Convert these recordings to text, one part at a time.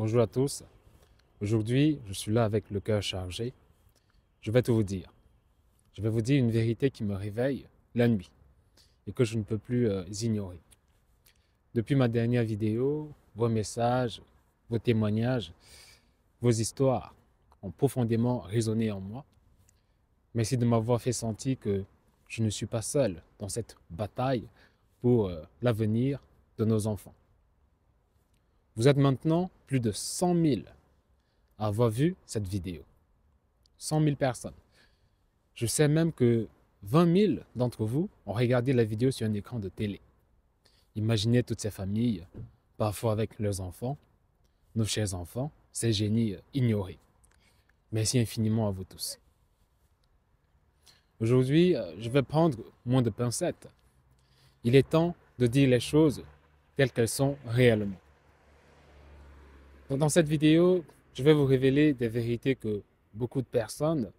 Bonjour à tous. Aujourd'hui, je suis là avec le cœur chargé. Je vais tout vous dire. Je vais vous dire une vérité qui me réveille la nuit et que je ne peux plus ignorer. Depuis ma dernière vidéo, vos messages, vos témoignages, vos histoires ont profondément résonné en moi. Merci de m'avoir fait sentir que je ne suis pas seul dans cette bataille pour l'avenir de nos enfants. Vous êtes maintenant plus de 100 000 à avoir vu cette vidéo. 100 000 personnes. Je sais même que 20 000 d'entre vous ont regardé la vidéo sur un écran de télé. Imaginez toutes ces familles, parfois avec leurs enfants, nos chers enfants, ces génies ignorés. Merci infiniment à vous tous. Aujourd'hui, je vais prendre moins de pincettes. Il est temps de dire les choses telles qu'elles sont réellement. Donc, dans cette vidéo, je vais vous révéler des vérités que beaucoup de personnes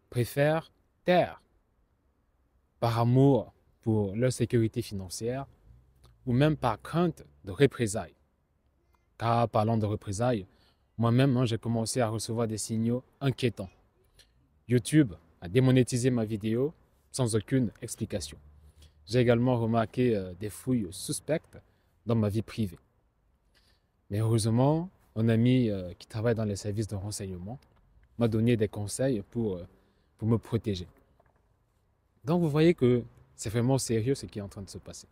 préfèrent taire par amour pour leur sécurité financière ou même par crainte de représailles. Car parlant de représailles, moi-même, j'ai commencé à recevoir des signaux inquiétants. YouTube a démonétisé ma vidéo sans aucune explication. J'ai également remarqué des fouilles suspectes dans ma vie privée. Mais heureusement, un ami qui travaille dans les services de renseignement m'a donné des conseils pour me protéger. Donc vous voyez que c'est vraiment sérieux ce qui est en train de se passer.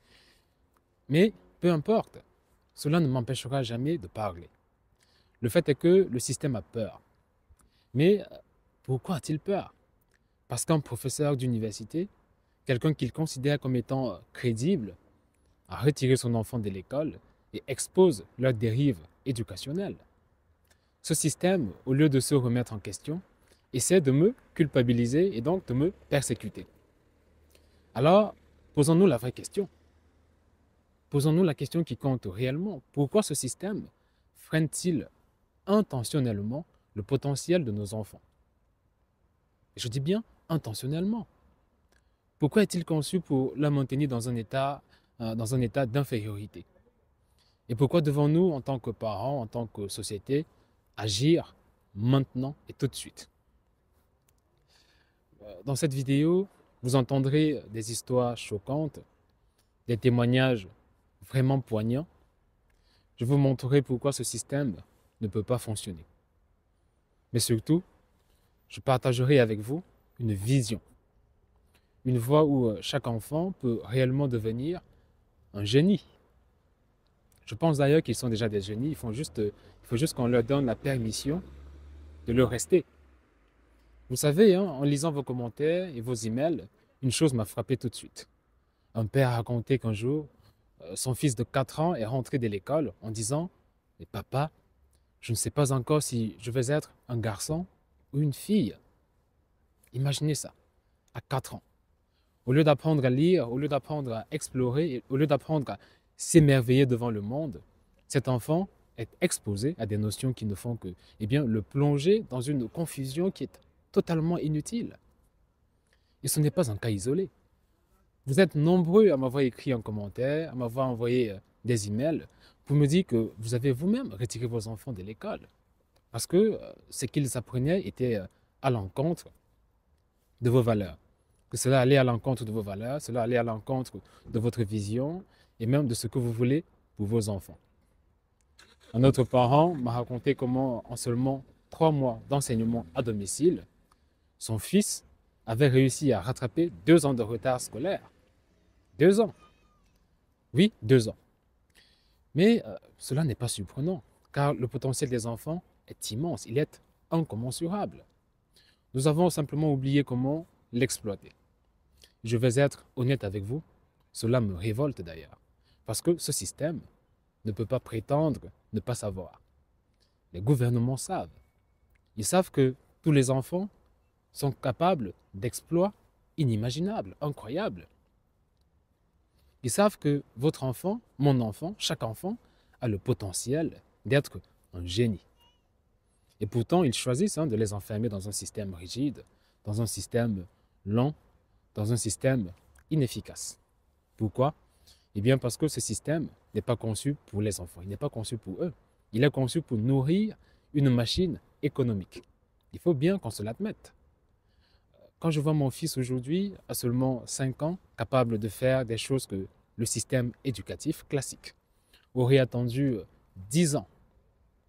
Mais peu importe, cela ne m'empêchera jamais de parler. Le fait est que le système a peur. Mais pourquoi a-t-il peur? Parce qu'un professeur d'université, quelqu'un qu'il considère comme étant crédible, a retiré son enfant de l'école et expose leur dérive éducationnelle. Ce système, au lieu de se remettre en question, essaie de me culpabiliser et donc de me persécuter. Alors, posons-nous la vraie question. Posons-nous la question qui compte réellement. Pourquoi ce système freine-t-il intentionnellement le potentiel de nos enfants? Et je dis bien intentionnellement. Pourquoi est-il conçu pour la maintenir dans un état d'infériorité? Et pourquoi devons-nous, en tant que parents, en tant que société, agir maintenant et tout de suite? Dans cette vidéo, vous entendrez des histoires choquantes, des témoignages vraiment poignants. Je vous montrerai pourquoi ce système ne peut pas fonctionner. Mais surtout, je partagerai avec vous une vision. Une voie où chaque enfant peut réellement devenir un génie. Je pense d'ailleurs qu'ils sont déjà des génies, il faut juste qu'on leur donne la permission de le rester. Vous savez, en lisant vos commentaires et vos emails, une chose m'a frappé tout de suite. Un père a raconté qu'un jour, son fils de 4 ans est rentré de l'école en disant « Mais papa, je ne sais pas encore si je vais être un garçon ou une fille. » Imaginez ça, à 4 ans. Au lieu d'apprendre à lire, au lieu d'apprendre à explorer, au lieu d'apprendre à s'émerveiller devant le monde, cet enfant est exposé à des notions qui ne font que le plonger dans une confusion qui est totalement inutile. Et ce n'est pas un cas isolé. Vous êtes nombreux à m'avoir écrit un commentaire, à m'avoir envoyé des emails pour me dire que vous avez vous-même retiré vos enfants de l'école parce que ce qu'ils apprenaient était à l'encontre de vos valeurs. Que cela allait à l'encontre de vos valeurs, cela allait à l'encontre de votre vision et même de ce que vous voulez pour vos enfants. Un autre parent m'a raconté comment, en seulement 3 mois d'enseignement à domicile, son fils avait réussi à rattraper 2 ans de retard scolaire. 2 ans. Oui, 2 ans. Mais cela n'est pas surprenant, car le potentiel des enfants est immense, il est incommensurable. Nous avons simplement oublié comment l'exploiter. Je vais être honnête avec vous, cela me révolte d'ailleurs, parce que ce système ne peut pas prétendre ne pas savoir. Les gouvernements savent. Ils savent que tous les enfants sont capables d'exploits inimaginables, incroyables. Ils savent que votre enfant, mon enfant, chaque enfant a le potentiel d'être un génie. Et pourtant, ils choisissent de les enfermer dans un système rigide, dans un système lent, dans un système inefficace. Pourquoi? Eh bien parce que ce système n'est pas conçu pour les enfants, il n'est pas conçu pour eux. Il est conçu pour nourrir une machine économique. Il faut bien qu'on se l'admette. Quand je vois mon fils aujourd'hui, à seulement 5 ans, capable de faire des choses que le système éducatif classique aurait attendu 10 ans,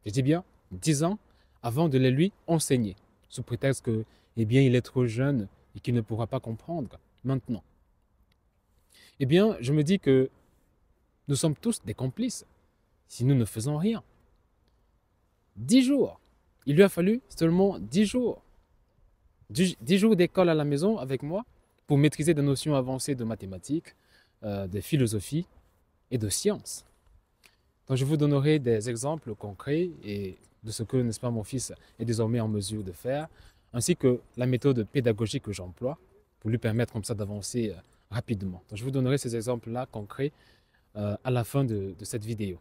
je dis bien 10 ans, avant de les lui enseigner, sous prétexte que, eh bien, il est trop jeune et qu'il ne pourra pas comprendre maintenant. Eh bien, je me dis que nous sommes tous des complices si nous ne faisons rien. 10 jours. Il lui a fallu seulement 10 jours. 10 jours d'école à la maison avec moi pour maîtriser des notions avancées de mathématiques, de philosophie et de sciences. Donc, je vous donnerai des exemples concrets et de ce que, n'est-ce pas, mon fils est désormais en mesure de faire, ainsi que la méthode pédagogique que j'emploie pour lui permettre comme ça d'avancer rapidement. Donc, je vous donnerai ces exemples-là concrets à la fin de cette vidéo,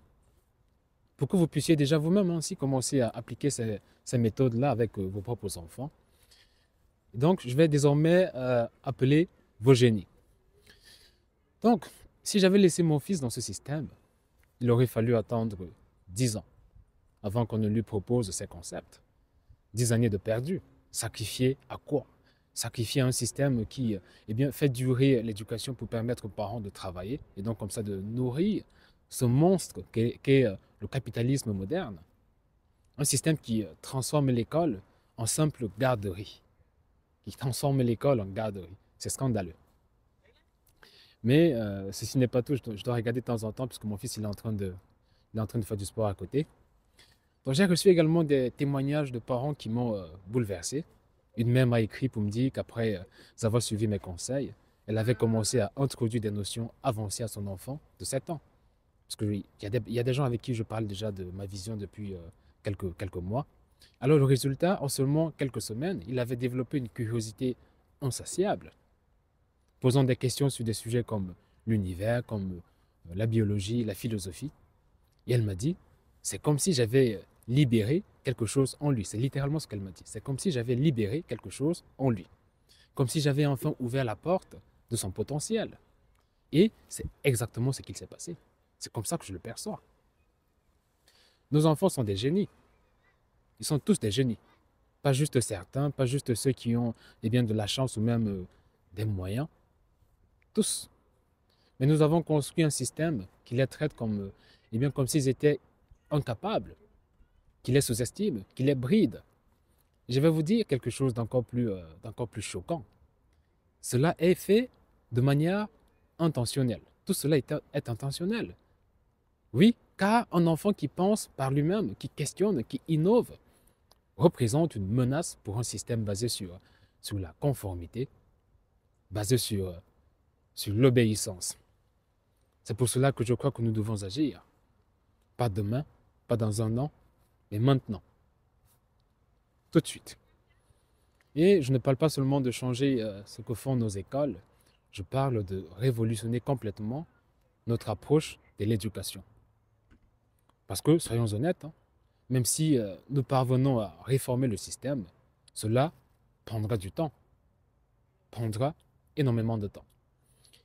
pour que vous puissiez déjà vous-même aussi commencer à appliquer ces méthodes-là avec vos propres enfants. Donc, je vais désormais appeler vos génies. Donc, si j'avais laissé mon fils dans ce système, il aurait fallu attendre 10 ans avant qu'on ne lui propose ces concepts. 10 années de perdu. Sacrifier à quoi? Sacrifier un système qui eh bien, fait durer l'éducation pour permettre aux parents de travailler et donc comme ça de nourrir ce monstre qu'est le capitalisme moderne. Un système qui transforme l'école en simple garderie. Qui transforme l'école en garderie. C'est scandaleux. Mais ceci n'est pas tout. Je dois regarder de temps en temps puisque mon fils il est en train de faire du sport à côté. Donc j'ai reçu également des témoignages de parents qui m'ont bouleversé. Une mère m'a écrit pour me dire qu'après avoir suivi mes conseils, elle avait commencé à introduire des notions avancées à son enfant de 7 ans. Parce qu'il y a des gens avec qui je parle déjà de ma vision depuis quelques mois. Alors le résultat, en seulement quelques semaines, il avait développé une curiosité insatiable, posant des questions sur des sujets comme l'univers, comme la biologie, la philosophie. Et elle m'a dit, c'est comme si j'avais libéré quelque chose en lui. C'est littéralement ce qu'elle m'a dit. C'est comme si j'avais libéré quelque chose en lui. Comme si j'avais enfin ouvert la porte de son potentiel. Et c'est exactement ce qu'il s'est passé. C'est comme ça que je le perçois. Nos enfants sont des génies. Ils sont tous des génies. Pas juste certains, pas juste ceux qui ont eh bien, de la chance ou même des moyens. Tous. Mais nous avons construit un système qui les traite comme, eh bien, comme s'ils étaient incapables, qui les sous-estime, qui les bride. Je vais vous dire quelque chose d'encore plus choquant. Cela est fait de manière intentionnelle. Tout cela est intentionnel. Oui, car un enfant qui pense par lui-même, qui questionne, qui innove, représente une menace pour un système basé sur la conformité, basé sur l'obéissance. C'est pour cela que je crois que nous devons agir. Pas demain, pas dans un an, mais maintenant. Tout de suite. Et je ne parle pas seulement de changer ce que font nos écoles, je parle de révolutionner complètement notre approche de l'éducation. Parce que, soyons honnêtes, même si nous parvenons à réformer le système, cela prendra du temps, prendra énormément de temps.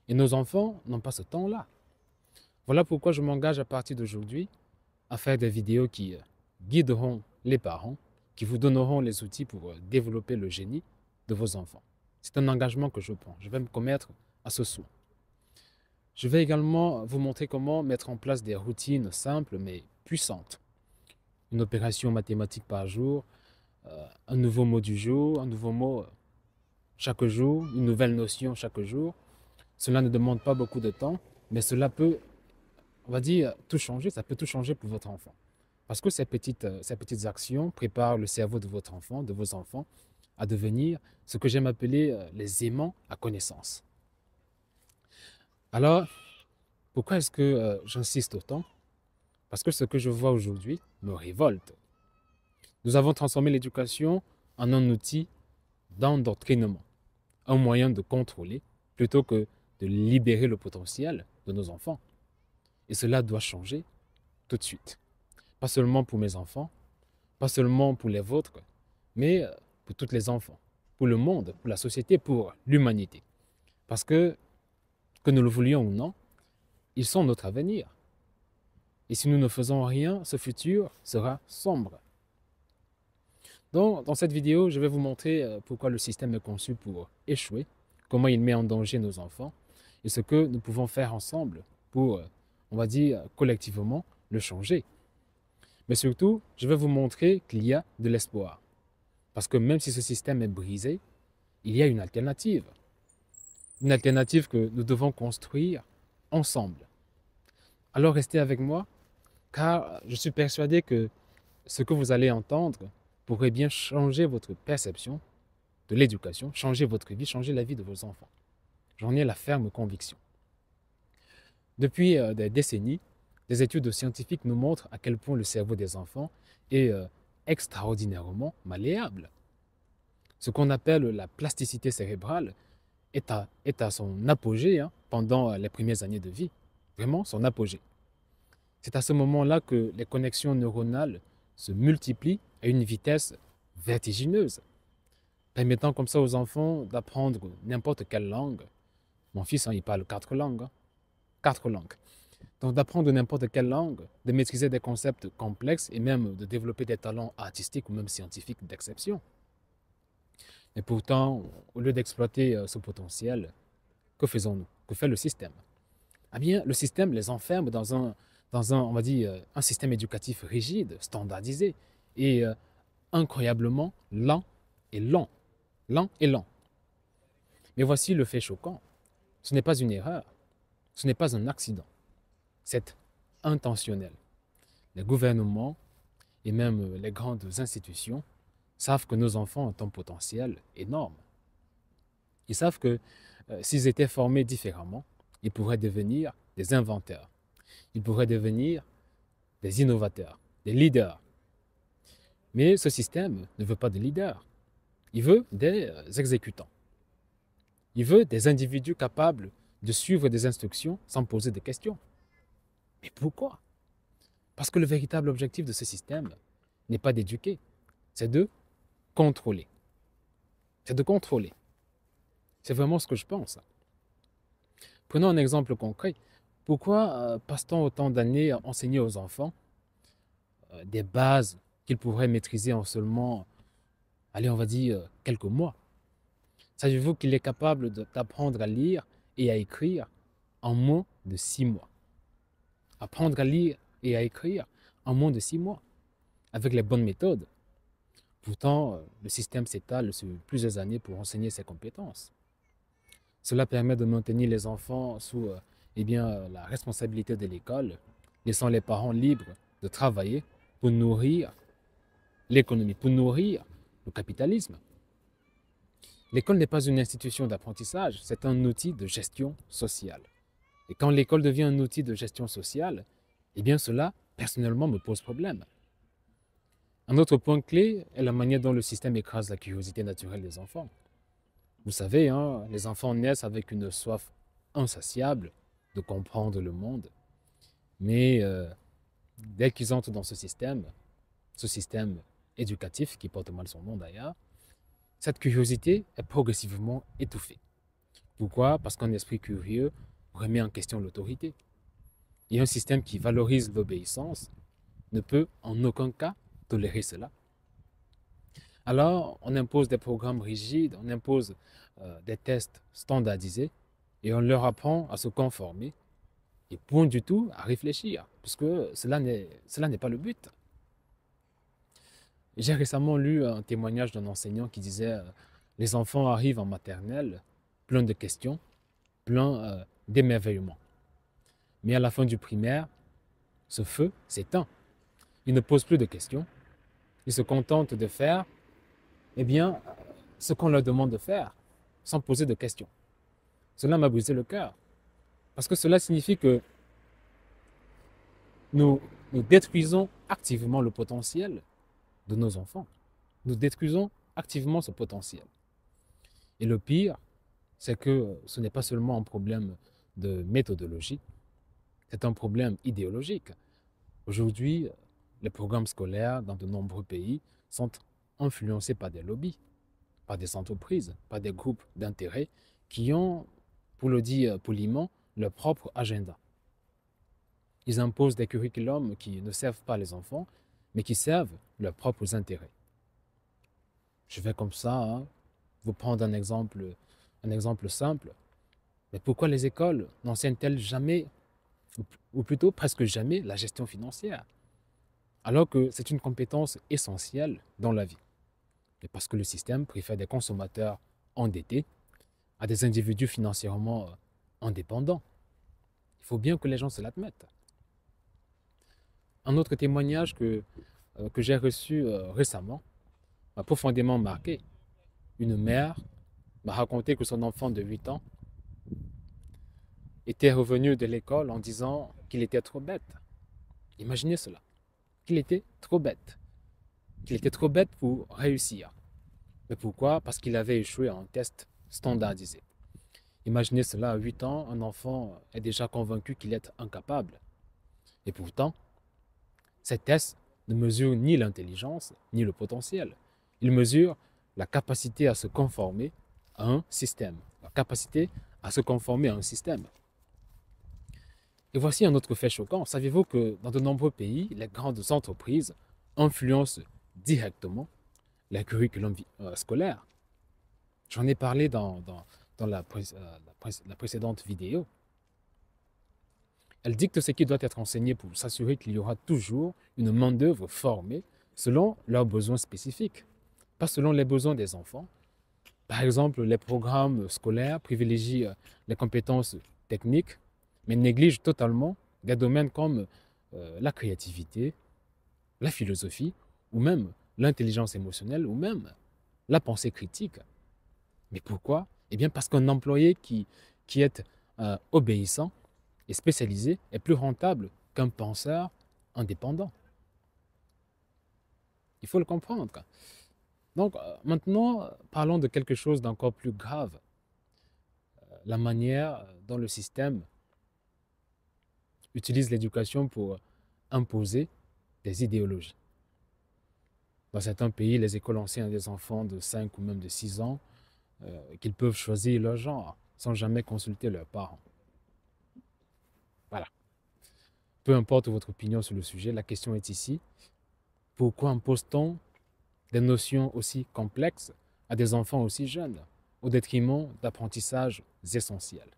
Et nos enfants n'ont pas ce temps-là. Voilà pourquoi je m'engage à partir d'aujourd'hui à faire des vidéos qui guideront les parents, qui vous donneront les outils pour développer le génie de vos enfants. C'est un engagement que je prends. Je vais me commettre à ce soin. Je vais également vous montrer comment mettre en place des routines simples mais puissantes. Une opération mathématique par jour, un nouveau mot du jour, un nouveau mot chaque jour, une nouvelle notion chaque jour. Cela ne demande pas beaucoup de temps, mais cela peut, on va dire, tout changer. Ça peut tout changer pour votre enfant. Parce que ces petites actions préparent le cerveau de votre enfant, de vos enfants, à devenir ce que j'aime appeler les aimants à connaissance. Alors, pourquoi est-ce que j'insiste autant? Parce que ce que je vois aujourd'hui me révolte. Nous avons transformé l'éducation en un outil d'endoctrinement, un moyen de contrôler plutôt que de libérer le potentiel de nos enfants. Et cela doit changer tout de suite. Pas seulement pour mes enfants, pas seulement pour les vôtres, mais pour tous les enfants, pour le monde, pour la société, pour l'humanité. Parce que nous le voulions ou non, ils sont notre avenir. Et si nous ne faisons rien, ce futur sera sombre. Donc, dans cette vidéo, je vais vous montrer pourquoi le système est conçu pour échouer, comment il met en danger nos enfants et ce que nous pouvons faire ensemble pour, on va dire, collectivement, le changer. Mais surtout, je vais vous montrer qu'il y a de l'espoir. Parce que même si ce système est brisé, il y a une alternative. Une alternative que nous devons construire ensemble. Alors restez avec moi, car je suis persuadé que ce que vous allez entendre pourrait bien changer votre perception de l'éducation, changer votre vie, changer la vie de vos enfants. J'en ai la ferme conviction. Depuis des décennies, des études scientifiques nous montrent à quel point le cerveau des enfants est extraordinairement malléable. Ce qu'on appelle la plasticité cérébrale est à son apogée pendant les premières années de vie. Vraiment, son apogée. C'est à ce moment-là que les connexions neuronales se multiplient à une vitesse vertigineuse, permettant comme ça aux enfants d'apprendre n'importe quelle langue. Mon fils, il parle 4 langues. 4 langues. Donc d'apprendre n'importe quelle langue, de maîtriser des concepts complexes et même de développer des talents artistiques ou même scientifiques d'exception. Et pourtant, au lieu d'exploiter ce potentiel, que faisons-nous? Que fait le système? Eh bien, le système les enferme dans un on va dire, un système éducatif rigide, standardisé et incroyablement lent et lent. Lent et lent. Mais voici le fait choquant. Ce n'est pas une erreur. Ce n'est pas un accident. C'est intentionnel. Les gouvernements et même les grandes institutions savent que nos enfants ont un potentiel énorme. Ils savent que s'ils étaient formés différemment, ils pourraient devenir des inventeurs. Ils pourraient devenir des innovateurs, des leaders. Mais ce système ne veut pas de leaders. Il veut des exécutants. Il veut des individus capables de suivre des instructions sans poser de questions. Mais pourquoi? Parce que le véritable objectif de ce système n'est pas d'éduquer, c'est de contrôler. C'est de contrôler. C'est vraiment ce que je pense. Prenons un exemple concret. Pourquoi passe-t-on autant d'années à enseigner aux enfants des bases qu'ils pourraient maîtriser en seulement, allez, on va dire, quelques mois? Savez-vous qu'il est capable d'apprendre à lire et à écrire en moins de 6 mois? Apprendre à lire et à écrire en moins de 6 mois, avec les bonnes méthodes. Pourtant, le système s'étale sur plusieurs années pour enseigner ces compétences. Cela permet de maintenir les enfants sous la responsabilité de l'école, laissant les parents libres de travailler pour nourrir l'économie, pour nourrir le capitalisme. L'école n'est pas une institution d'apprentissage, c'est un outil de gestion sociale. Et quand l'école devient un outil de gestion sociale, eh bien cela, personnellement, me pose problème. Un autre point clé est la manière dont le système écrase la curiosité naturelle des enfants. Vous savez, les enfants naissent avec une soif insatiable de comprendre le monde. Mais dès qu'ils entrent dans ce système éducatif, qui porte mal son nom d'ailleurs, cette curiosité est progressivement étouffée. Pourquoi? Parce qu'un esprit curieux remet en question l'autorité. Et un système qui valorise l'obéissance ne peut en aucun cas tolérer cela. Alors, on impose des programmes rigides, on impose des tests standardisés et on leur apprend à se conformer et point du tout à réfléchir, parce que cela n'est pas le but. J'ai récemment lu un témoignage d'un enseignant qui disait les enfants arrivent en maternelle pleins de questions, pleins d'émerveillement. Mais à la fin du primaire, ce feu s'éteint. Ils ne posent plus de questions. Ils se contentent de faire ce qu'on leur demande de faire, sans poser de questions. Cela m'a brisé le cœur. Parce que cela signifie que nous détruisons activement le potentiel de nos enfants. Nous détruisons activement ce potentiel. Et le pire, c'est que ce n'est pas seulement un problème de méthodologie, c'est un problème idéologique. Aujourd'hui, les programmes scolaires dans de nombreux pays sont influencés par des lobbies, par des entreprises, par des groupes d'intérêt qui ont, pour le dire poliment, leur propre agenda. Ils imposent des curriculums qui ne servent pas les enfants, mais qui servent leurs propres intérêts. Je vais comme ça, hein, vous prendre un exemple simple. Mais pourquoi les écoles n'enseignent-elles jamais, ou plutôt presque jamais, la gestion financière, alors que c'est une compétence essentielle dans la vie? Et parce que le système préfère des consommateurs endettés à des individus financièrement indépendants. Il faut bien que les gens se l'admettent. Un autre témoignage que j'ai reçu récemment m'a profondément marqué. Une mère m'a raconté que son enfant de 8 ans était revenu de l'école en disant qu'il était trop bête. Imaginez cela, qu'il était trop bête. Qu'il était trop bête pour réussir. Mais pourquoi? Parce qu'il avait échoué à un test standardisé. Imaginez cela, à 8 ans, un enfant est déjà convaincu qu'il est incapable. Et pourtant, ces tests ne mesurent ni l'intelligence, ni le potentiel. Ils mesurent la capacité à se conformer à un système. La capacité à se conformer à un système. Et voici un autre fait choquant. Savez-vous que dans de nombreux pays, les grandes entreprises influencent directement les curriculums scolaires? J'en ai parlé dans la précédente vidéo. Elle dicte ce qui doit être enseigné pour s'assurer qu'il y aura toujours une main-d'œuvre formée selon leurs besoins spécifiques, pas selon les besoins des enfants. Par exemple, les programmes scolaires privilégient les compétences techniques, mais négligent totalement des domaines comme la créativité, la philosophie, ou même l'intelligence émotionnelle, ou même la pensée critique. Mais pourquoi? Eh bien parce qu'un employé qui est obéissant et spécialisé est plus rentable qu'un penseur indépendant. Il faut le comprendre. Donc maintenant, parlons de quelque chose d'encore plus grave. La manière dont le système utilise l'éducation pour imposer des idéologies. Dans certains pays, les écoles enseignent à des enfants de 5 ou même de 6 ans qu'ils peuvent choisir leur genre sans jamais consulter leurs parents. Voilà. Peu importe votre opinion sur le sujet, la question est ici. Pourquoi impose-t-on des notions aussi complexes à des enfants aussi jeunes, au détriment d'apprentissages essentiels,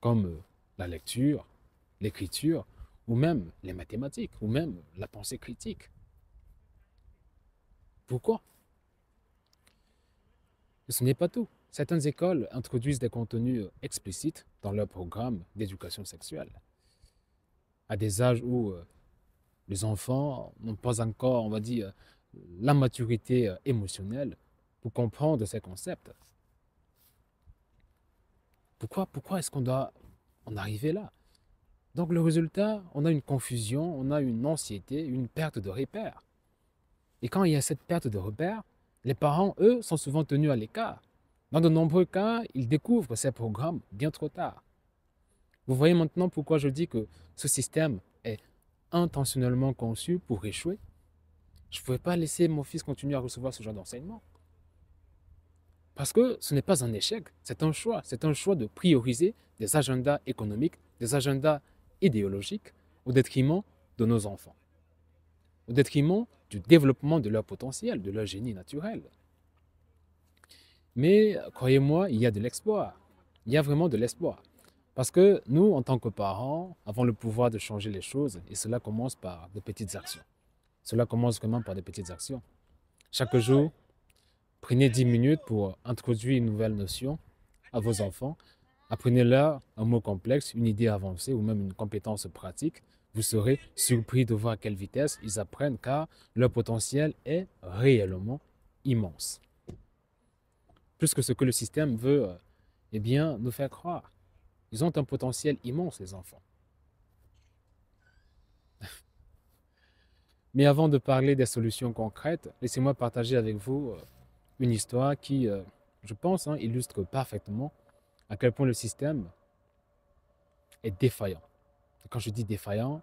comme la lecture, l'écriture, ou même les mathématiques, ou même la pensée critique? Pourquoi? Et ce n'est pas tout. Certaines écoles introduisent des contenus explicites dans leur programme d'éducation sexuelle, à des âges où les enfants n'ont pas encore, on va dire, la maturité émotionnelle pour comprendre ces concepts. Pourquoi est-ce qu'on doit en arriver là? Donc le résultat, on a une confusion, on a une anxiété, une perte de repères. Et quand il y a cette perte de repères, les parents, eux, sont souvent tenus à l'écart. Dans de nombreux cas, ils découvrent ces programmes bien trop tard. Vous voyez maintenant pourquoi je dis que ce système est intentionnellement conçu pour échouer. Je ne pouvais pas laisser mon fils continuer à recevoir ce genre d'enseignement. Parce que ce n'est pas un échec, c'est un choix. C'est un choix de prioriser des agendas économiques, des agendas idéologiques au détriment de nos enfants, au détriment du développement de leur potentiel, de leur génie naturel. Mais croyez-moi, il y a de l'espoir. Il y a vraiment de l'espoir. Parce que nous, en tant que parents, avons le pouvoir de changer les choses et cela commence par de petites actions. Cela commence vraiment par des petites actions. Chaque jour, prenez 10 minutes pour introduire une nouvelle notion à vos enfants. Apprenez-leur un mot complexe, une idée avancée ou même une compétence pratique. Vous serez surpris de voir à quelle vitesse ils apprennent car leur potentiel est réellement immense. Plus que ce que le système veut eh bien, nous faire croire. Ils ont un potentiel immense, les enfants. Mais avant de parler des solutions concrètes, laissez-moi partager avec vous une histoire qui, je pense, illustre parfaitement à quel point le système est défaillant. Et quand je dis défaillant,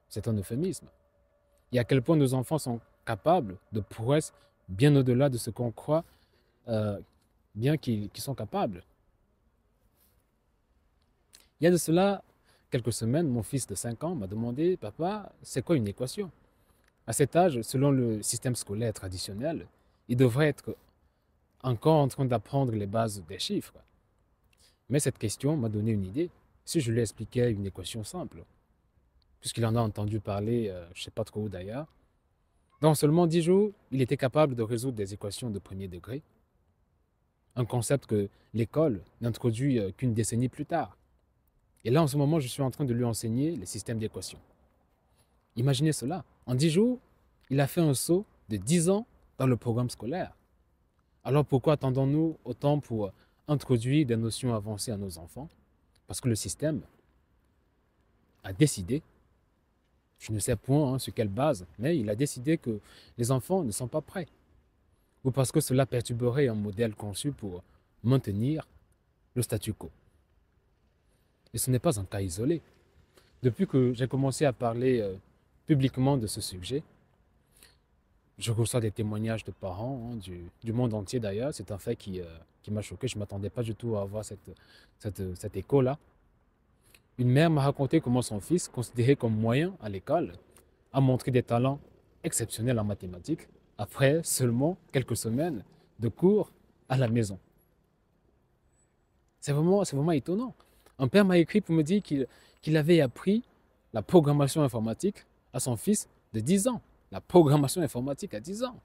c'est un euphémisme. Et à quel point nos enfants sont capables de prouesses bien au-delà de ce qu'on croit bien qu'ils sont capables. Il y a de cela quelques semaines, mon fils de 5 ans m'a demandé, papa, c'est quoi une équation? À cet âge, selon le système scolaire traditionnel, il devrait être encore en train d'apprendre les bases des chiffres. Mais cette question m'a donné une idée. Si je lui expliquais une équation simple, puisqu'il en a entendu parler, je ne sais pas trop où d'ailleurs, dans seulement 10 jours, il était capable de résoudre des équations de premier degré, un concept que l'école n'introduit qu'une décennie plus tard. Et là, en ce moment, je suis en train de lui enseigner les systèmes d'équations. Imaginez cela. En 10 jours, il a fait un saut de 10 ans dans le programme scolaire. Alors pourquoi attendons-nous autant pour introduire des notions avancées à nos enfants? Parce que le système a décidé, je ne sais point sur quelle base, mais il a décidé que les enfants ne sont pas prêts. Ou parce que cela perturberait un modèle conçu pour maintenir le statu quo. Et ce n'est pas un cas isolé. Depuis que j'ai commencé à parler publiquement de ce sujet, je reçois des témoignages de parents du monde entier d'ailleurs. C'est un fait qui m'a choqué. Je ne m'attendais pas du tout à avoir cet écho-là. Une mère m'a raconté comment son fils, considéré comme moyen à l'école, a montré des talents exceptionnels en mathématiques après seulement quelques semaines de cours à la maison. C'est vraiment étonnant. Un père m'a écrit pour me dire qu'il avait appris la programmation informatique à son fils de 10 ans. La programmation informatique à 10 ans.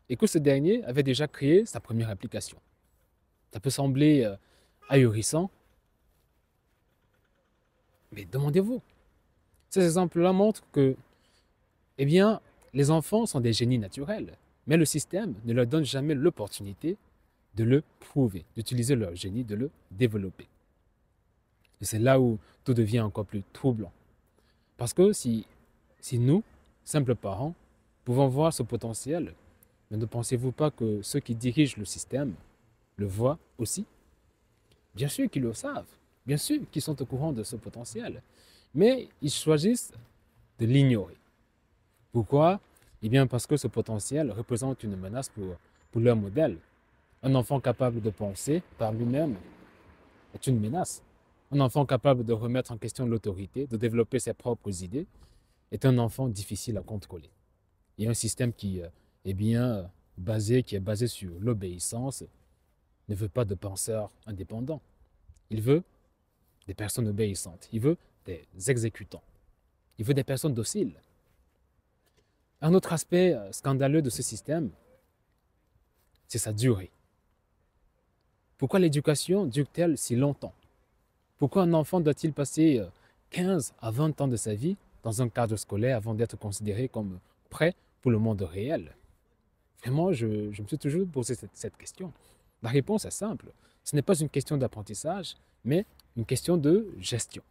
Et que ce dernier avait déjà créé sa première application. Ça peut sembler ahurissant, mais demandez-vous. Ces exemples-là montrent que, eh bien, les enfants sont des génies naturels, mais le système ne leur donne jamais l'opportunité de le prouver, d'utiliser leur génie, de le développer. Et c'est là où tout devient encore plus troublant. Parce que si nous, simples parents, pouvons voir ce potentiel, mais ne pensez-vous pas que ceux qui dirigent le système le voient aussi? Bien sûr qu'ils le savent, bien sûr qu'ils sont au courant de ce potentiel, mais ils choisissent de l'ignorer. Pourquoi? Eh bien parce que ce potentiel représente une menace pour leur modèle. Un enfant capable de penser par lui-même est une menace. Un enfant capable de remettre en question l'autorité, de développer ses propres idées, est un enfant difficile à contrôler. Et un système qui est basé sur l'obéissance ne veut pas de penseurs indépendants. Il veut des personnes obéissantes. Il veut des exécutants. Il veut des personnes dociles. Un autre aspect scandaleux de ce système, c'est sa durée. Pourquoi l'éducation dure-t-elle si longtemps? Pourquoi un enfant doit-il passer 15 à 20 ans de sa vie dans un cadre scolaire avant d'être considéré comme prêt pour le monde réel? Vraiment, je me suis toujours posé cette question. La réponse est simple. Ce n'est pas une question d'apprentissage, mais une question de gestion.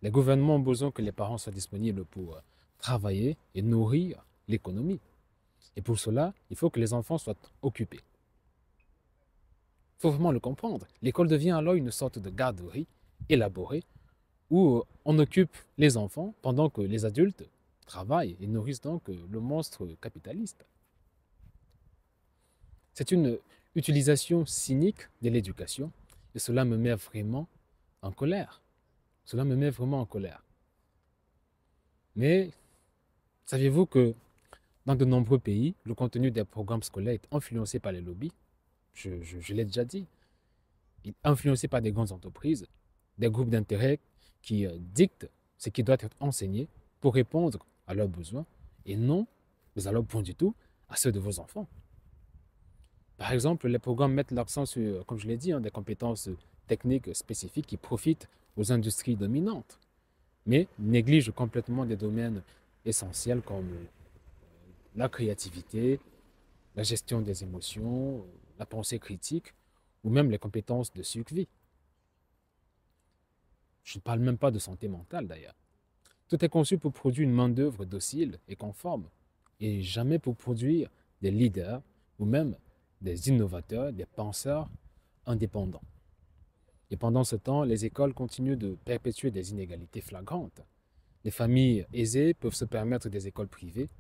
Les gouvernements ont besoin que les parents soient disponibles pour travailler et nourrir l'économie. Et pour cela, il faut que les enfants soient occupés. Il faut vraiment le comprendre. L'école devient alors une sorte de garderie élaborée où on occupe les enfants pendant que les adultes travaillent et nourrissent donc le monstre capitaliste. C'est une utilisation cynique de l'éducation et cela me met vraiment en colère. Cela me met vraiment en colère. Mais saviez-vous que dans de nombreux pays, le contenu des programmes scolaires est influencé par les lobbies? Je l'ai déjà dit. Il est influencé par des grandes entreprises, des groupes d'intérêt qui dictent ce qui doit être enseigné pour répondre à leurs besoins et non, mais à leur point du tout, à ceux de vos enfants. Par exemple, les programmes mettent l'accent sur, comme je l'ai dit, des compétences techniques spécifiques qui profitent aux industries dominantes, mais négligent complètement des domaines essentiels comme la créativité, la gestion des émotions, la pensée critique ou même les compétences de survie. Je ne parle même pas de santé mentale d'ailleurs. Tout est conçu pour produire une main-d'œuvre docile et conforme, et jamais pour produire des leaders ou même des innovateurs, des penseurs indépendants. Et pendant ce temps, les écoles continuent de perpétuer des inégalités flagrantes. Les familles aisées peuvent se permettre des écoles privées,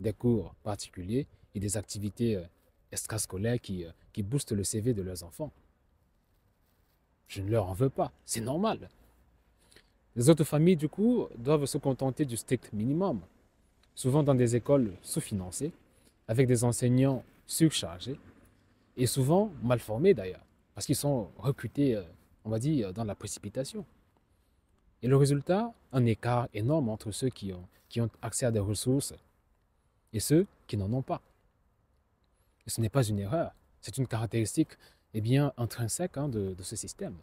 des cours particuliers et des activités extrascolaires qui boostent le CV de leurs enfants. Je ne leur en veux pas, c'est normal. Les autres familles, du coup, doivent se contenter du strict minimum, souvent dans des écoles sous-financées, avec des enseignants surchargés et souvent mal formés d'ailleurs, parce qu'ils sont recrutés, on va dire, dans la précipitation. Et le résultat, un écart énorme entre ceux qui ont accès à des ressources et ceux qui n'en ont pas. Et ce n'est pas une erreur, c'est une caractéristique bien, intrinsèque de ce système.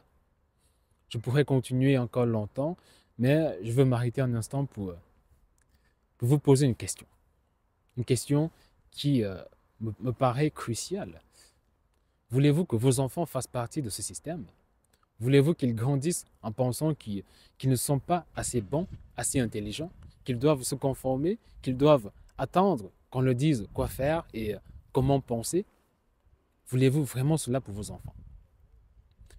Je pourrais continuer encore longtemps, mais je veux m'arrêter un instant pour vous poser une question. Une question qui me paraît cruciale. Voulez-vous que vos enfants fassent partie de ce système? Voulez-vous qu'ils grandissent en pensant qu'ils ne sont pas assez bons, assez intelligents, qu'ils doivent se conformer, qu'ils doivent attendre qu'on leur dise quoi faire et comment penser? Voulez-vous vraiment cela pour vos enfants?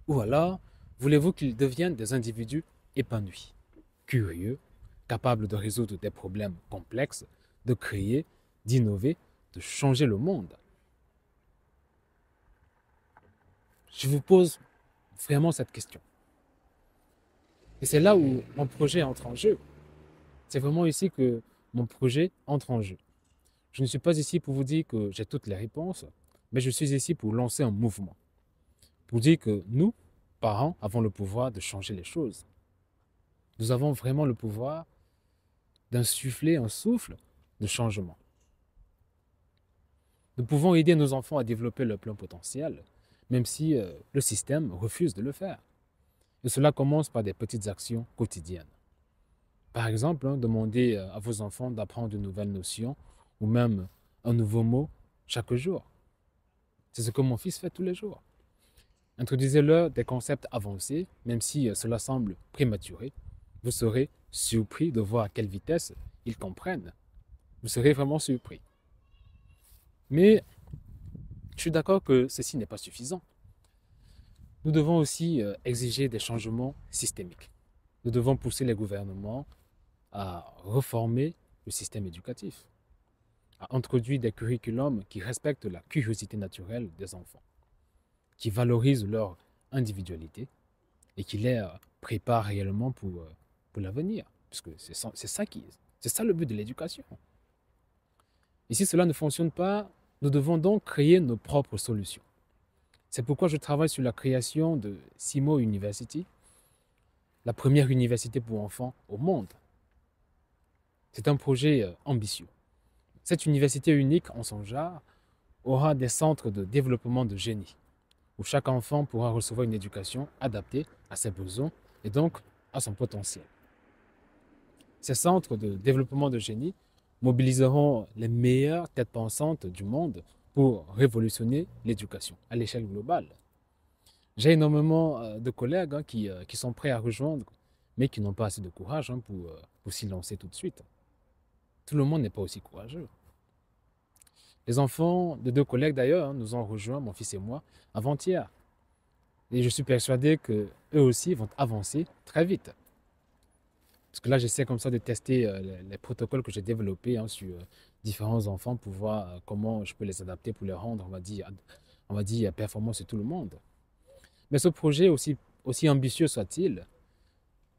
Ou alors, voulez-vous qu'ils deviennent des individus épanouis, curieux, capables de résoudre des problèmes complexes, de créer, d'innover, de changer le monde? Je vous pose vraiment cette question. Et c'est là où mon projet entre en jeu. C'est vraiment ici que mon projet entre en jeu. Je ne suis pas ici pour vous dire que j'ai toutes les réponses, mais je suis ici pour lancer un mouvement. Pour dire que nous, parents, avons le pouvoir de changer les choses. Nous avons vraiment le pouvoir d'insuffler un souffle de changement. Nous pouvons aider nos enfants à développer leur plein potentiel, même si le système refuse de le faire. Et cela commence par des petites actions quotidiennes. Par exemple, demander à vos enfants d'apprendre de nouvelles notions ou même un nouveau mot chaque jour. C'est ce que mon fils fait tous les jours. Introduisez-leur des concepts avancés, même si cela semble prématuré. Vous serez surpris de voir à quelle vitesse ils comprennent. Vous serez vraiment surpris. Mais je suis d'accord que ceci n'est pas suffisant. Nous devons aussi exiger des changements systémiques. Nous devons pousser les gouvernements à réformer le système éducatif, à introduire des curriculums qui respectent la curiosité naturelle des enfants, qui valorisent leur individualité et qui les préparent réellement pour l'avenir. Parce que c'est ça le but de l'éducation. Et si cela ne fonctionne pas, nous devons donc créer nos propres solutions. C'est pourquoi je travaille sur la création de Simo University, la première université pour enfants au monde. C'est un projet ambitieux. Cette université unique en son genre aura des centres de développement de génie, où chaque enfant pourra recevoir une éducation adaptée à ses besoins et donc à son potentiel. Ces centres de développement de génie mobiliseront les meilleures têtes pensantes du monde pour révolutionner l'éducation à l'échelle globale. J'ai énormément de collègues qui sont prêts à rejoindre, mais qui n'ont pas assez de courage pour s'y lancer tout de suite. Tout le monde n'est pas aussi courageux. Les enfants de deux collègues d'ailleurs nous ont rejoints, mon fils et moi, avant-hier. Et je suis persuadé qu'eux aussi vont avancer très vite. Parce que là, j'essaie comme ça de tester les protocoles que j'ai développés sur différents enfants pour voir comment je peux les adapter pour les rendre, on va dire performants sur tout le monde. Mais ce projet, aussi ambitieux soit-il,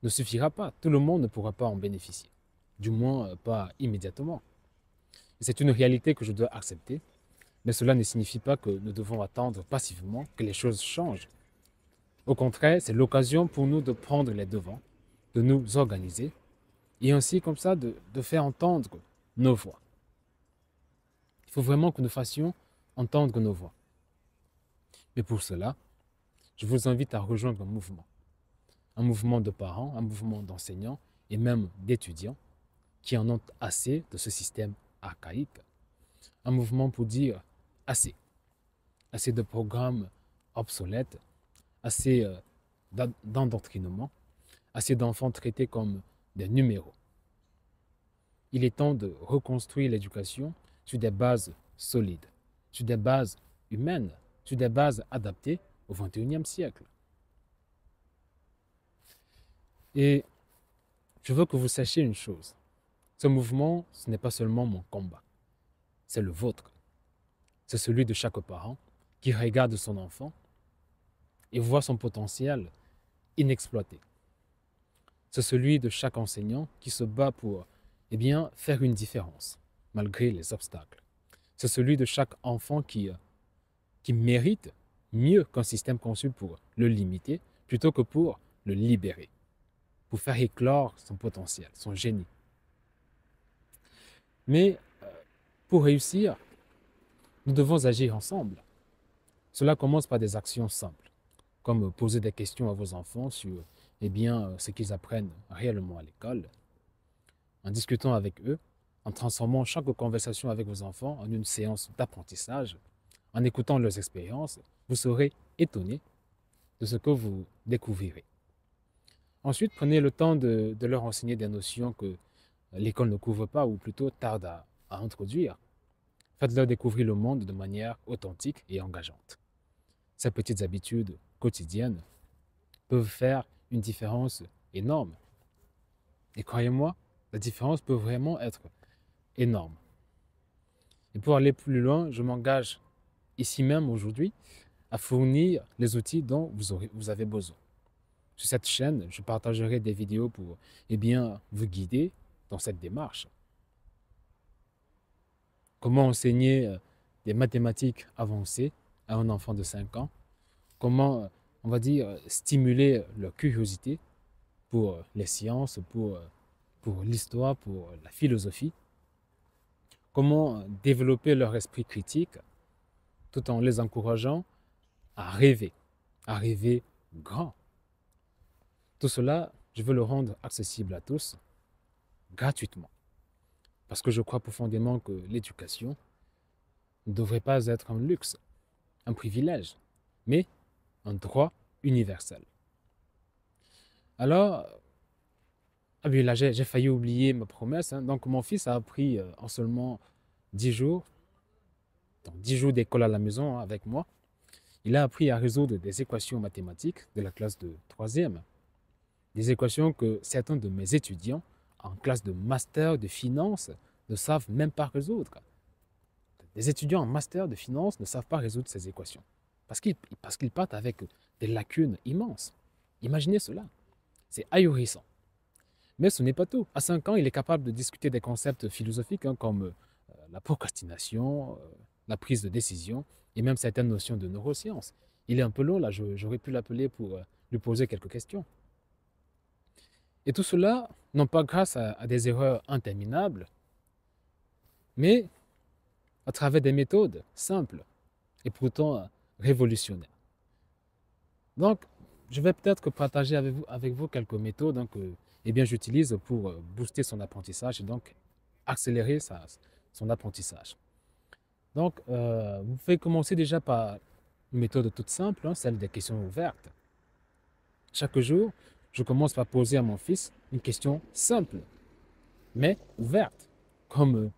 ne suffira pas. Tout le monde ne pourra pas en bénéficier. Du moins, pas immédiatement. C'est une réalité que je dois accepter, mais cela ne signifie pas que nous devons attendre passivement que les choses changent. Au contraire, c'est l'occasion pour nous de prendre les devants, de nous organiser et ainsi comme ça de faire entendre nos voix. Il faut vraiment que nous fassions entendre nos voix. Mais pour cela, je vous invite à rejoindre un mouvement de parents, un mouvement d'enseignants et même d'étudiants qui en ont assez de ce système archaïque. Un mouvement pour dire assez. Assez de programmes obsolètes, assez d'endoctrinement, assez d'enfants traités comme des numéros. Il est temps de reconstruire l'éducation sur des bases solides, sur des bases humaines, sur des bases adaptées au XXIe siècle. Et je veux que vous sachiez une chose. Ce mouvement, ce n'est pas seulement mon combat, c'est le vôtre. C'est celui de chaque parent qui regarde son enfant et voit son potentiel inexploité. c'est celui de chaque enseignant qui se bat pour faire une différence, malgré les obstacles. C'est celui de chaque enfant qui mérite mieux qu'un système conçu pour le limiter, plutôt que pour le libérer, pour faire éclore son potentiel, son génie. Mais pour réussir, nous devons agir ensemble. Cela commence par des actions simples, comme poser des questions à vos enfants sur ce qu'ils apprennent réellement à l'école, en discutant avec eux, en transformant chaque conversation avec vos enfants en une séance d'apprentissage, en écoutant leurs expériences, vous serez étonné de ce que vous découvrirez. Ensuite, prenez le temps de leur enseigner des notions que l'école ne couvre pas ou plutôt tarde à introduire. Faites-leur découvrir le monde de manière authentique et engageante. Ces petites habitudes quotidiennes peuvent faire une différence énorme. Et croyez-moi, la différence peut vraiment être énorme. Et pour aller plus loin, je m'engage ici même aujourd'hui à fournir les outils dont vous avez besoin. Sur cette chaîne, je partagerai des vidéos pour vous guider dans cette démarche. Comment enseigner des mathématiques avancées à un enfant de 5 ans? Comment, stimuler leur curiosité pour les sciences, pour l'histoire, pour la philosophie? Comment développer leur esprit critique tout en les encourageant à rêver grand? Tout cela, je veux le rendre accessible à tous, gratuitement. Parce que je crois profondément que l'éducation ne devrait pas être un luxe, un privilège, mais un droit universel. Alors, là, j'ai failli oublier ma promesse. Donc, mon fils a appris en seulement 10 jours, donc 10 jours d'école à la maison avec moi, il a appris à résoudre des équations mathématiques de la classe de 3e. Des équations que certains de mes étudiants en classe de master de finance ne savent même pas résoudre. Les étudiants en master de finance ne savent pas résoudre ces équations parce qu'ils partent avec des lacunes immenses. Imaginez cela, c'est ahurissant. Mais ce n'est pas tout. À 5 ans, il est capable de discuter des concepts philosophiques comme la procrastination, la prise de décision et même certaines notions de neurosciences. Il est un peu long là, j'aurais pu l'appeler pour lui poser quelques questions. Et tout cela, non pas grâce à des erreurs interminables, mais à travers des méthodes simples et pourtant révolutionnaires. Donc, je vais peut-être partager avec vous quelques méthodes que j'utilise pour booster son apprentissage et donc accélérer son apprentissage. Donc, vous pouvez commencer déjà par une méthode toute simple, celle des questions ouvertes. Chaque jour, je commence par poser à mon fils une question simple, mais ouverte, comme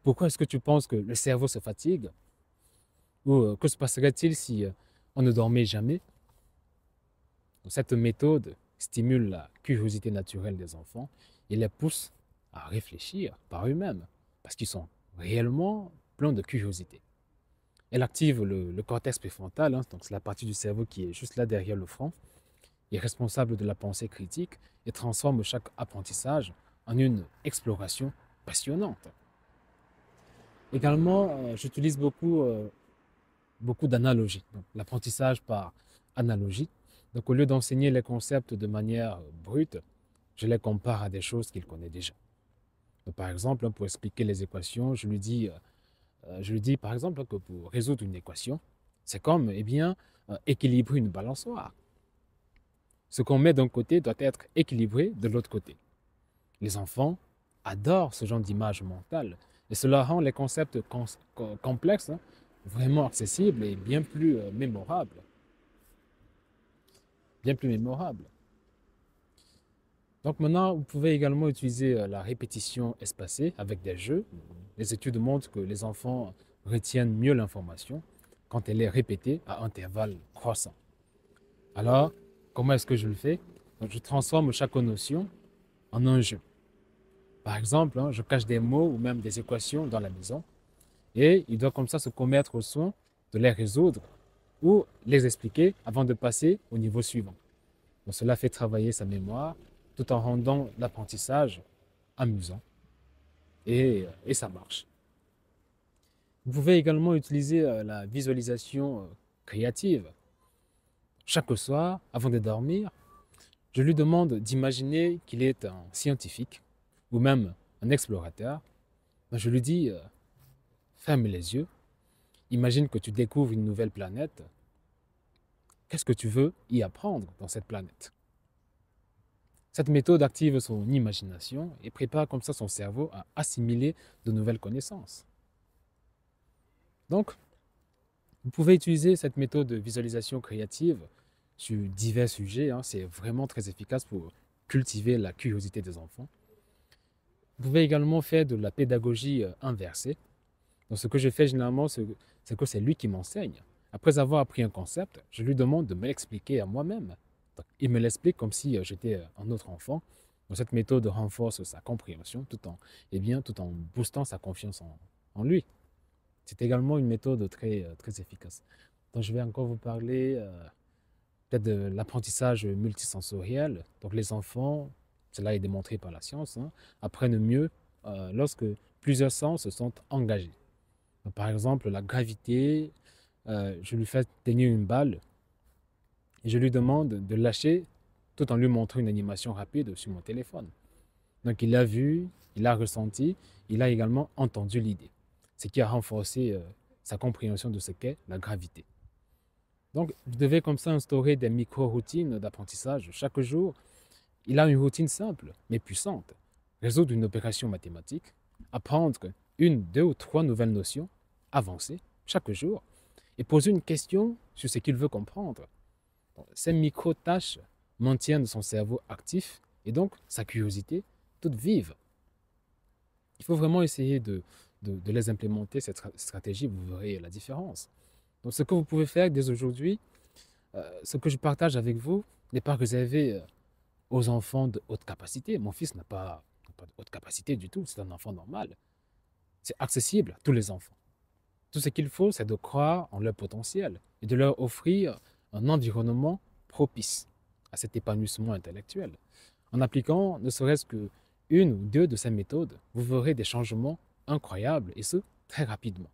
pourquoi est-ce que tu penses que le cerveau se fatigue? Ou que se passerait-il si on ne dormait jamais? Donc, cette méthode stimule la curiosité naturelle des enfants et les pousse à réfléchir par eux-mêmes, parce qu'ils sont réellement pleins de curiosité. Elle active le cortex préfrontal, donc c'est la partie du cerveau qui est juste là derrière le front, est responsable de la pensée critique et transforme chaque apprentissage en une exploration passionnante. Également, j'utilise beaucoup d'analogies, l'apprentissage par analogie. Donc au lieu d'enseigner les concepts de manière brute, je les compare à des choses qu'il connaît déjà. Donc, par exemple, pour expliquer les équations, je lui dis par exemple que pour résoudre une équation, c'est comme équilibrer une balançoire. Ce qu'on met d'un côté doit être équilibré de l'autre côté. Les enfants adorent ce genre d'image mentale et cela rend les concepts complexes vraiment accessibles et bien plus mémorables. Donc maintenant, vous pouvez également utiliser la répétition espacée avec des jeux. Les études montrent que les enfants retiennent mieux l'information quand elle est répétée à intervalles croissants. Alors, comment est-ce que je le fais? Donc, je transforme chaque notion en un jeu. Par exemple, je cache des mots ou même des équations dans la maison et il doit comme ça se commettre au soin de les résoudre ou les expliquer avant de passer au niveau suivant. Donc, cela fait travailler sa mémoire tout en rendant l'apprentissage amusant. Et ça marche. Vous pouvez également utiliser la visualisation créative. Chaque soir, avant de dormir, je lui demande d'imaginer qu'il est un scientifique ou même un explorateur. Je lui dis, ferme les yeux, imagine que tu découvres une nouvelle planète. Qu'est-ce que tu veux y apprendre dans cette planète? Cette méthode active son imagination et prépare comme ça son cerveau à assimiler de nouvelles connaissances. Donc, vous pouvez utiliser cette méthode de visualisation créative sur divers sujets. C'est vraiment très efficace pour cultiver la curiosité des enfants. Vous pouvez également faire de la pédagogie inversée. Donc, ce que je fais généralement, c'est que c'est lui qui m'enseigne. Après avoir appris un concept, je lui demande de me l'expliquer à moi-même. Il me l'explique comme si j'étais un autre enfant. Donc, cette méthode renforce sa compréhension tout en boostant sa confiance en lui. C'est également une méthode très efficace. Donc, je vais encore vous parler peut-être de l'apprentissage multisensoriel. Donc, les enfants, cela est démontré par la science, apprennent mieux lorsque plusieurs sens sont engagés. Donc, par exemple, la gravité, je lui fais tenir une balle et je lui demande de lâcher tout en lui montrant une animation rapide sur mon téléphone. Donc, il a vu, il a ressenti, il a également entendu l'idée, ce qui a renforcé sa compréhension de ce qu'est la gravité. Donc, vous devez comme ça instaurer des micro-routines d'apprentissage. Chaque jour, il a une routine simple, mais puissante. Résoudre une opération mathématique, apprendre une, deux ou trois nouvelles notions, avancer chaque jour, et poser une question sur ce qu'il veut comprendre. Donc, ces micro-tâches maintiennent son cerveau actif et donc sa curiosité toute vive. Il faut vraiment essayer de les implémenter, cette stratégie, vous verrez la différence. Donc, ce que vous pouvez faire dès aujourd'hui, ce que je partage avec vous n'est pas réservé aux enfants de haute capacité. Mon fils n'a pas de haute capacité du tout, c'est un enfant normal. C'est accessible à tous les enfants. Tout ce qu'il faut, c'est de croire en leur potentiel et de leur offrir un environnement propice à cet épanouissement intellectuel. En appliquant ne serait-ce que une ou deux de ces méthodes, vous verrez des changements incroyables et ce, très rapidement.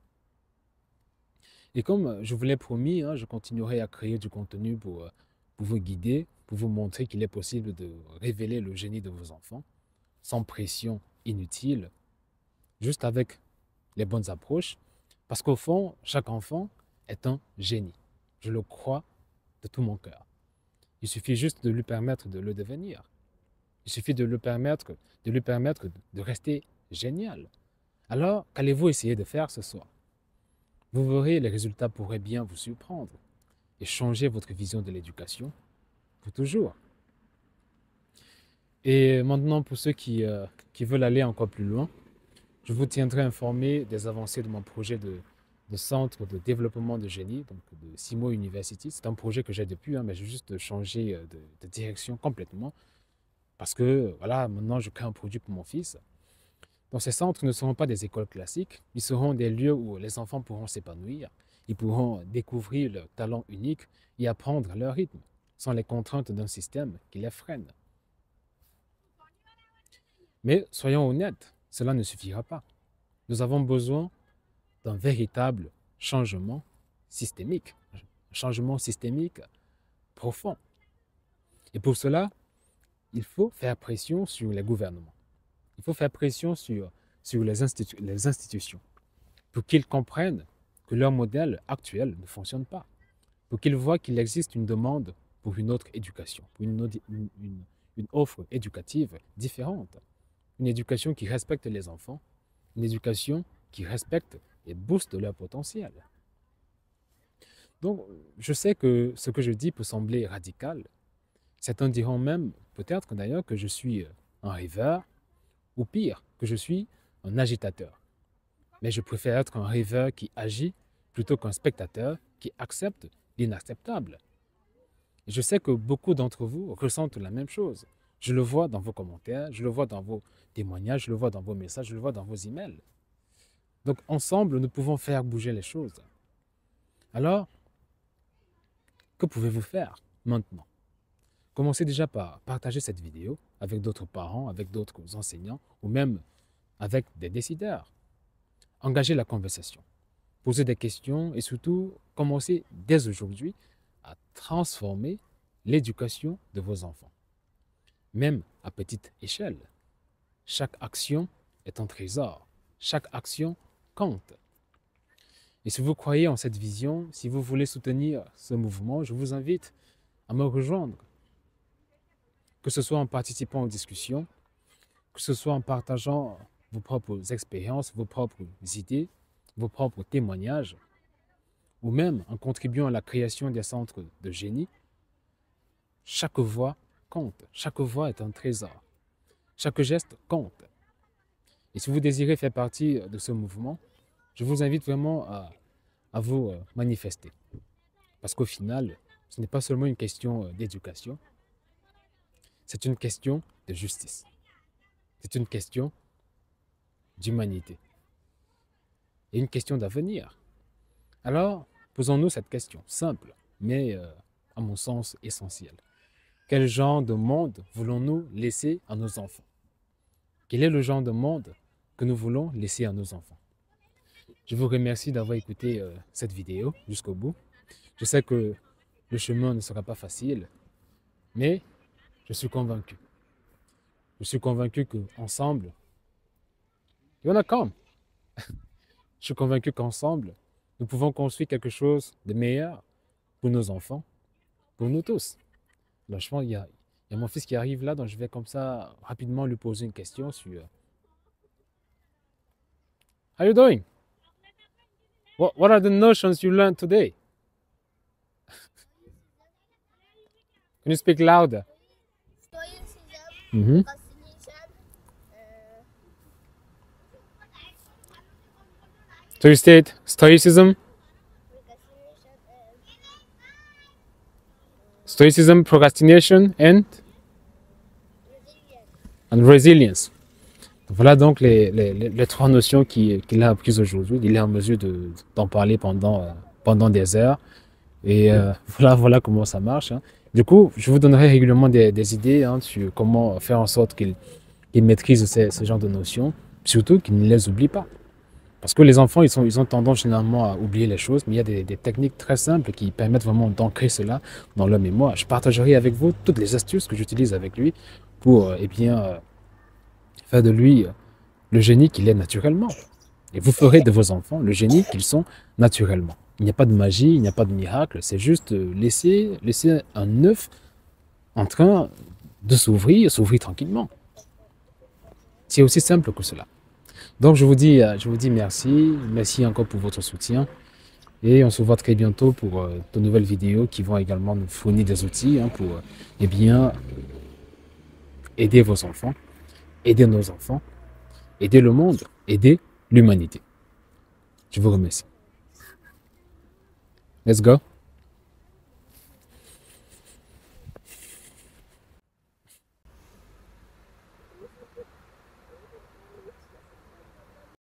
Et comme je vous l'ai promis, je continuerai à créer du contenu pour vous guider, pour vous montrer qu'il est possible de révéler le génie de vos enfants, sans pression inutile, juste avec les bonnes approches, parce qu'au fond, chaque enfant est un génie. Je le crois de tout mon cœur. Il suffit juste de lui permettre de le devenir. Il suffit de lui permettre de rester génial. Alors, qu'allez-vous essayer de faire ce soir? Vous verrez, les résultats pourraient bien vous surprendre et changer votre vision de l'éducation pour toujours. Et maintenant, pour ceux qui veulent aller encore plus loin, je vous tiendrai informé des avancées de mon projet de centre de développement de génie, donc de Simo University. C'est un projet que j'ai depuis, mais j'ai juste changé de direction complètement parce que voilà, maintenant je crée un produit pour mon fils. Donc ces centres ne seront pas des écoles classiques, ils seront des lieux où les enfants pourront s'épanouir, ils pourront découvrir leurs talents uniques et apprendre à leur rythme, sans les contraintes d'un système qui les freine. Mais soyons honnêtes, cela ne suffira pas. Nous avons besoin d'un véritable changement systémique, un changement systémique profond. Et pour cela, il faut faire pression sur les gouvernements. Il faut faire pression sur les institutions pour qu'ils comprennent que leur modèle actuel ne fonctionne pas, pour qu'ils voient qu'il existe une demande pour une autre éducation, pour une offre éducative différente, une éducation qui respecte les enfants, une éducation qui respecte et booste leur potentiel. Donc, je sais que ce que je dis peut sembler radical. Certains diront même, peut-être d'ailleurs, que je suis un rêveur, ou pire, que je suis un agitateur. Mais je préfère être un rêveur qui agit plutôt qu'un spectateur qui accepte l'inacceptable. Et je sais que beaucoup d'entre vous ressentent la même chose. Je le vois dans vos commentaires, je le vois dans vos témoignages, je le vois dans vos messages, je le vois dans vos emails. Donc ensemble, nous pouvons faire bouger les choses. Alors, que pouvez-vous faire maintenant? Commencez déjà par partager cette vidéo avec d'autres parents, avec d'autres enseignants ou même avec des décideurs. Engagez la conversation, posez des questions et surtout commencez dès aujourd'hui à transformer l'éducation de vos enfants, même à petite échelle. Chaque action est un trésor, chaque action compte. Et si vous croyez en cette vision, si vous voulez soutenir ce mouvement, je vous invite à me rejoindre, que ce soit en participant aux discussions, que ce soit en partageant vos propres expériences, vos propres idées, vos propres témoignages, ou même en contribuant à la création des centres de génie. Chaque voix compte, chaque voix est un trésor, chaque geste compte. Et si vous désirez faire partie de ce mouvement, je vous invite vraiment à vous manifester. Parce qu'au final, ce n'est pas seulement une question d'éducation, c'est une question de justice. C'est une question d'humanité et une question d'avenir. Alors, posons-nous cette question simple, mais à mon sens essentielle. Quel genre de monde voulons-nous laisser à nos enfants? Quel est le genre de monde que nous voulons laisser à nos enfants? Je vous remercie d'avoir écouté cette vidéo jusqu'au bout. Je sais que le chemin ne sera pas facile, mais je suis convaincu. Je suis convaincu qu'ensemble, il y en a quand même. Je suis convaincu qu'ensemble, nous pouvons construire quelque chose de meilleur pour nos enfants, pour nous tous. Alors, je pense qu'il y a mon fils qui arrive là, donc je vais comme ça rapidement lui poser une question sur How are you doing? What are the notions you learned today? Can you speak louder? Stoicism, procrastination, So you state Stoicism, procrastination and resilience. Voilà donc les trois notions qu'il a apprises aujourd'hui. Il est en mesure d'en parler pendant des heures. Et voilà comment ça marche. Hein. Du coup, je vous donnerai régulièrement des idées sur comment faire en sorte qu'il maîtrise ce genre de notions. Surtout qu'il ne les oublie pas. Parce que les enfants, ils ont tendance généralement à oublier les choses, mais il y a des techniques très simples qui permettent vraiment d'ancrer cela dans leur mémoire. Je partagerai avec vous toutes les astuces que j'utilise avec lui pour faire de lui le génie qu'il est naturellement. Et vous ferez de vos enfants le génie qu'ils sont naturellement. Il n'y a pas de magie, il n'y a pas de miracle, c'est juste laisser un œuf en train de s'ouvrir tranquillement. C'est aussi simple que cela. Donc je vous dis merci encore pour votre soutien et on se voit très bientôt pour de nouvelles vidéos qui vont également nous fournir des outils pour aider vos enfants, aider nos enfants, aider le monde, aider l'humanité. Je vous remercie. Let's go.